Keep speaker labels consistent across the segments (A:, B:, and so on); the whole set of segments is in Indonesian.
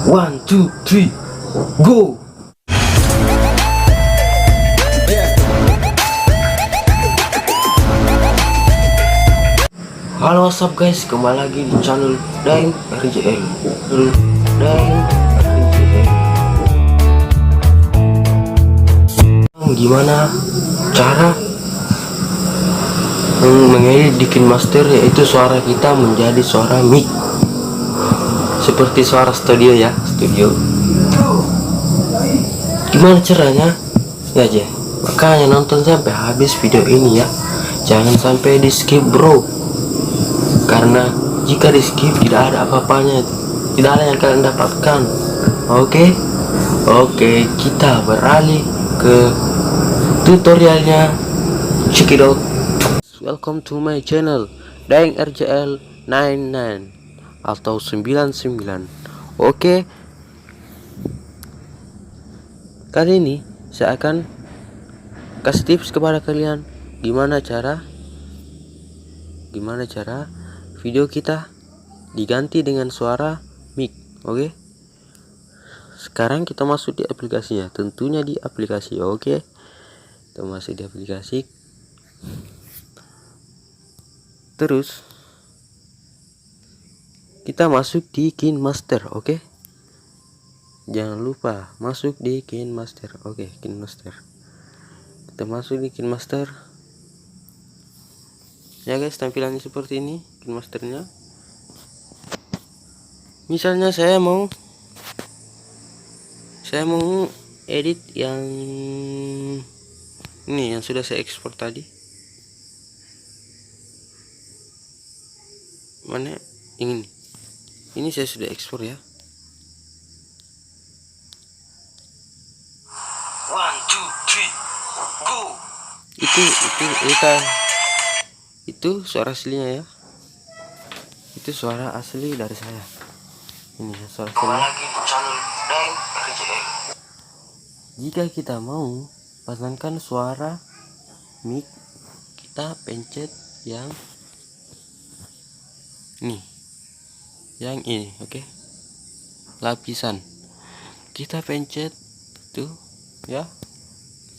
A: One, two, three, go! Halo, what's up guys, kembali lagi di channel Daeng RJL. Daeng RJL. Gimana cara mengedit di KineMaster, yaitu suara kita menjadi suara mic seperti suara studio ya, studio. Gimana caranya? Ya aja, makanya nonton sampai habis video ini ya, jangan sampai di skip bro, karena jika di skip tidak ada apa-apanya, tidak ada yang kalian dapatkan. Oke, kita beralih ke tutorialnya. Check it out. Welcome to my channel Daeng RJL 99 atau 99. Oke, kali ini saya akan kasih tips kepada kalian gimana cara video kita diganti dengan suara mic. Oke, sekarang kita masuk di aplikasinya, tentunya di aplikasi. Oke, kita masuk di aplikasi, terus kita masuk di KineMaster. Oke, jangan lupa masuk di KineMaster. Oke, KineMaster, kita masuk di KineMaster ya guys. Tampilannya seperti ini KineMasternya. Misalnya saya mau edit yang ini, yang sudah saya ekspor tadi. Mana ini saya sudah ekspor ya. One, two, three, go. Itu suara aslinya ya. Itu suara asli dari saya. Ini ya, suara asli. Jika kita mau pasangkan suara mic, kita pencet yang ini, oke. Lapisan kita pencet tuh ya,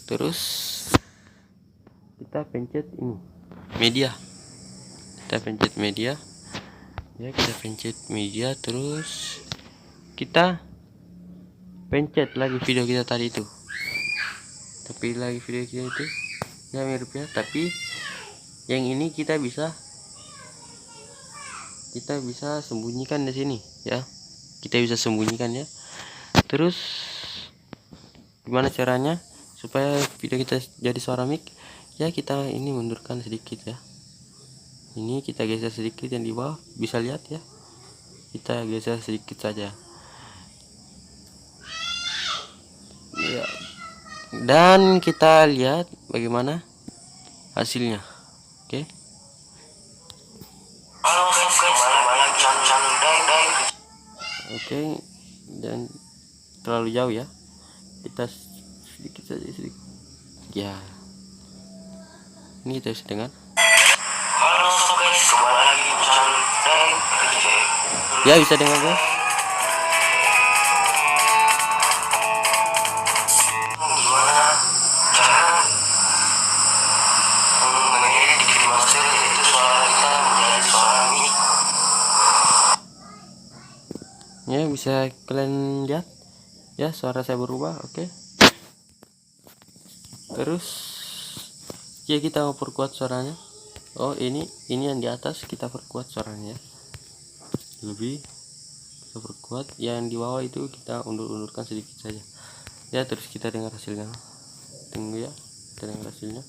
A: terus kita pencet ini media, kita pencet media ya, terus kita pencet lagi video kita tadi itu, ya mirip ya, tapi yang ini kita bisa sembunyikan di sini ya, ya. Terus gimana caranya supaya video kita jadi suara mic ya? Kita ini mundurkan sedikit ya, ini kita geser sedikit yang di bawah, bisa lihat ya, kita geser sedikit saja ya, dan kita lihat bagaimana hasilnya. Oke. Oke, dan terlalu jauh ya, kita sedikit saja ya. Ini kita bisa dengar ya, bisa dengar guys. Ya, bisa kalian lihat ya, suara saya berubah. Oke, terus ya kita mau perkuat suaranya. Oh, ini yang di atas kita perkuat suaranya, lebih kita perkuat. Yang di bawah itu kita undur-undurkan sedikit saja ya. Terus kita dengar hasilnya, tunggu ya, kita dengar hasilnya.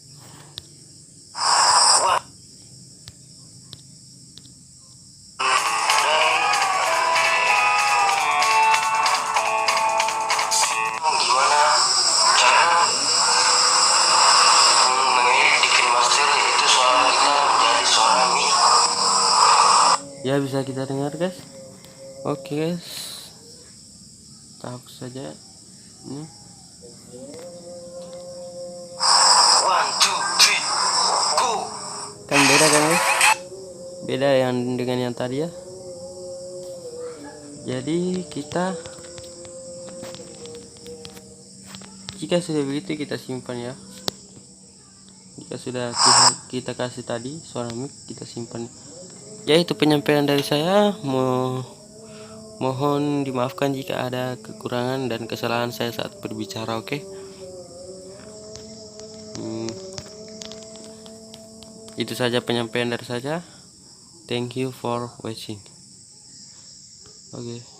A: Ya, bisa kita dengar guys. Oke guys, kita hapus saja ini. One, two, three, go. Kan beda kan guys, beda yang dengan yang tadi ya. Jadi kita jika sudah begitu kita simpan ya. Jika sudah kita kasih tadi suara mic, kita simpan. Ya, itu penyampaian dari saya. Mohon dimaafkan jika ada kekurangan dan kesalahan saya saat berbicara, oke? Itu saja penyampaian dari saya. Thank you for watching. Oke.